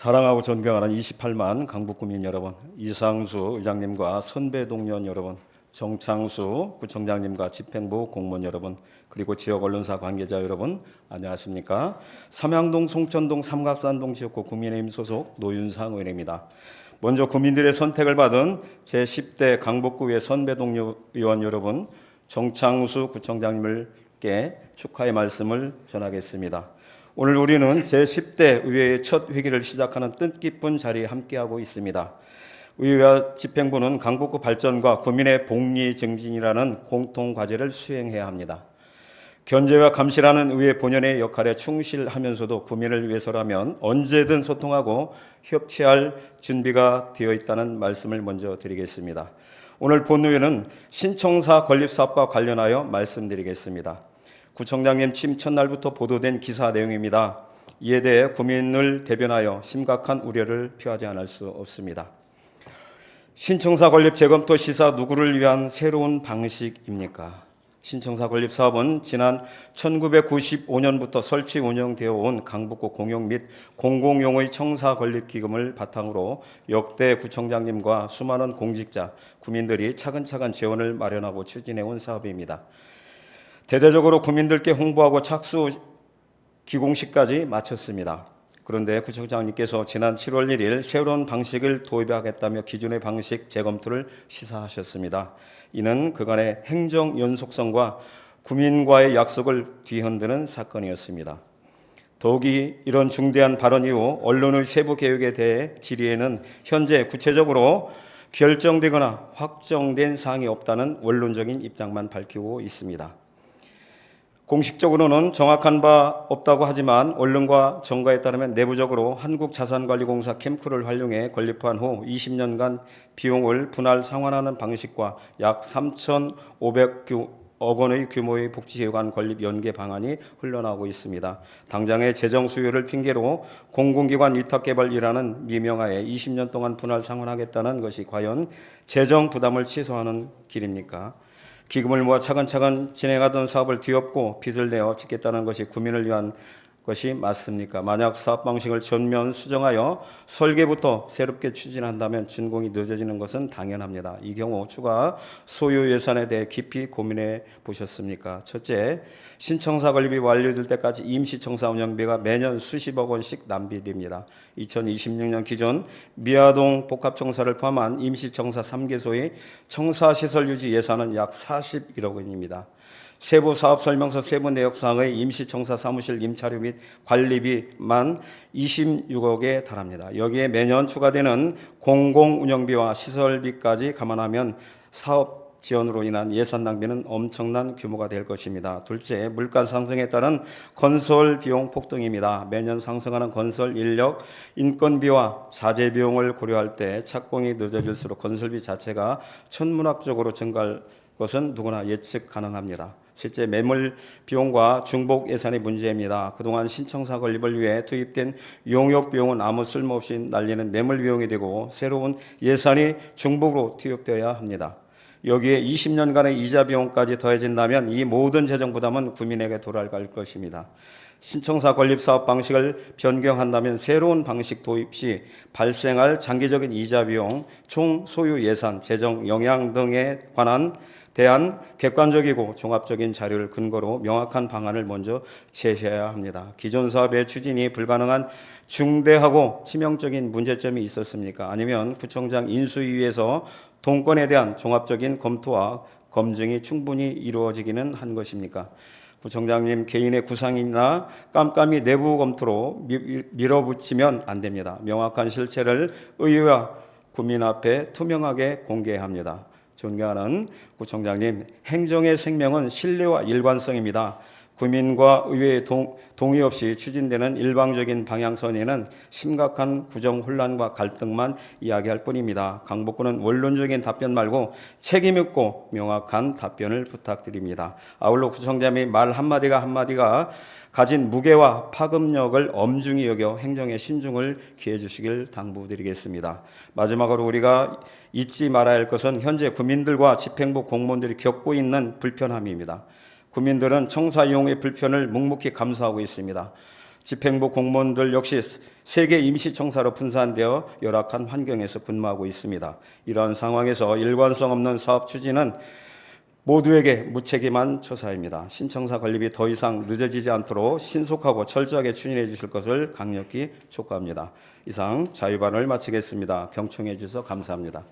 사랑하고 존경하는 28만 강북구민 여러분, 이상수 의장님과 선배 동료원 여러분, 정창수 구청장님과 집행부 공무원 여러분, 그리고 지역 언론사 관계자 여러분, 안녕하십니까? 삼양동, 송천동, 삼각산동 지역구 국민의힘 소속 노윤상 의원입니다. 먼저 국민들의 선택을 받은 제10대 강북구의 선배 동료 의원 여러분, 정창수 구청장님께 축하의 말씀을 전하겠습니다. 오늘 우리는 제10대 의회의 첫 회기를 시작하는 뜻깊은 자리에 함께하고 있습니다. 의회와 집행부는 강북구 발전과 구민의 복리 증진이라는 공통 과제를 수행해야 합니다. 견제와 감시라는 의회 본연의 역할에 충실하면서도 구민을 위해서라면 언제든 소통하고 협치할 준비가 되어 있다는 말씀을 먼저 드리겠습니다. 오늘 본의회는 신청사 건립사업과 관련하여 말씀드리겠습니다. 구청장님 취임 첫날부터 보도된 기사 내용입니다. 이에 대해 구민을 대변하여 심각한 우려를 표하지 않을 수 없습니다. 신청사 건립 재검토 시사 누구를 위한 새로운 방식입니까? 신청사 건립 사업은 지난 1995년부터 설치 운영되어 온 강북구 공용 및 공공용의 청사 건립 기금을 바탕으로 역대 구청장님과 수많은 공직자, 구민들이 차근차근 재원을 마련하고 추진해 온 사업입니다. 대대적으로 구민들께 홍보하고 착수 기공식까지 마쳤습니다. 그런데 구청장님께서 지난 7월 1일 새로운 방식을 도입하겠다며 기존의 방식 재검토를 시사하셨습니다. 이는 그간의 행정 연속성과 구민과의 약속을 뒤흔드는 사건이었습니다. 더욱이 이런 중대한 발언 이후 언론의 세부 개혁에 대해 질의에는 현재 구체적으로 결정되거나 확정된 사항이 없다는 원론적인 입장만 밝히고 있습니다. 공식적으로는 정확한 바 없다고 하지만 언론과 정가에 따르면 내부적으로 한국자산관리공사 캠프를 활용해 건립한 후 20년간 비용을 분할 상환하는 방식과 약 3,500억 원의 규모의 복지회관 건립 연계 방안이 흘러나오고 있습니다. 당장의 재정 수요를 핑계로 공공기관 위탁개발이라는 미명하에 20년 동안 분할 상환하겠다는 것이 과연 재정 부담을 취소하는 길입니까? 기금을 모아 차근차근 진행하던 사업을 뒤엎고 빚을 내어 짓겠다는 것이 구민을 위한 것이 맞습니까? 만약 사업 방식을 전면 수정하여 설계부터 새롭게 추진한다면 준공이 늦어지는 것은 당연합니다. 이 경우 추가 소요 예산에 대해 깊이 고민해 보셨습니까? 첫째, 신청사 건립이 완료될 때까지 임시청사 운영비가 매년 수십억 원씩 낭비됩니다. 2026년 기존 미아동 복합청사를 포함한 임시청사 3개소의 청사시설 유지 예산은 약 41억 원입니다. 세부 사업설명서 세부 내역사항의 임시청사 사무실 임차료 및 관리비만 26억에 달합니다. 여기에 매년 추가되는 공공운영비와 시설비까지 감안하면 사업 지원으로 인한 예산 낭비는 엄청난 규모가 될 것입니다. 둘째, 물가 상승에 따른 건설 비용 폭등입니다. 매년 상승하는 건설 인력, 인건비와 자재 비용을 고려할 때 착공이 늦어질수록 건설비 자체가 천문학적으로 증가할 것은 누구나 예측 가능합니다. 실제 매물 비용과 중복 예산의 문제입니다. 그동안 신청사 건립을 위해 투입된 용역 비용은 아무 쓸모없이 날리는 매물 비용이 되고 새로운 예산이 중복으로 투입되어야 합니다. 여기에 20년간의 이자 비용까지 더해진다면 이 모든 재정 부담은 구민에게 돌아갈 것입니다. 신청사 건립 사업 방식을 변경한다면 새로운 방식 도입 시 발생할 장기적인 이자 비용, 총 소유 예산, 재정 영향 등에 대한 객관적이고 종합적인 자료를 근거로 명확한 방안을 먼저 제시해야 합니다. 기존 사업의 추진이 불가능한 중대하고 치명적인 문제점이 있었습니까? 아니면 구청장 인수위에서 동건에 대한 종합적인 검토와 검증이 충분히 이루어지기는 한 것입니까? 구청장님 개인의 구상이나 깜깜이 내부 검토로 밀어붙이면 안 됩니다. 명확한 실체를 의회와 국민 앞에 투명하게 공개해야 합니다. 존경하는 구청장님, 행정의 생명은 신뢰와 일관성입니다. 구민과 의회의 동의 없이 추진되는 일방적인 방향선에는 심각한 구정 혼란과 갈등만 이야기할 뿐입니다. 강북구는 원론적인 답변 말고 책임 있고 명확한 답변을 부탁드립니다. 아울러 구청장님의 말 한마디가 가진 무게와 파급력을 엄중히 여겨 행정의 신중을 기해 주시길 당부드리겠습니다. 마지막으로 우리가 잊지 말아야 할 것은 현재 구민들과 집행부 공무원들이 겪고 있는 불편함입니다. 구민들은 청사 이용의 불편을 묵묵히 감수하고 있습니다. 집행부 공무원들 역시 세계 임시청사로 분산되어 열악한 환경에서 근무하고 있습니다. 이러한 상황에서 일관성 없는 사업 추진은 모두에게 무책임한 처사입니다. 신청사 건립이 더 이상 늦어지지 않도록 신속하고 철저하게 추진해 주실 것을 강력히 촉구합니다. 이상 자유반을 마치겠습니다. 경청해 주셔서 감사합니다.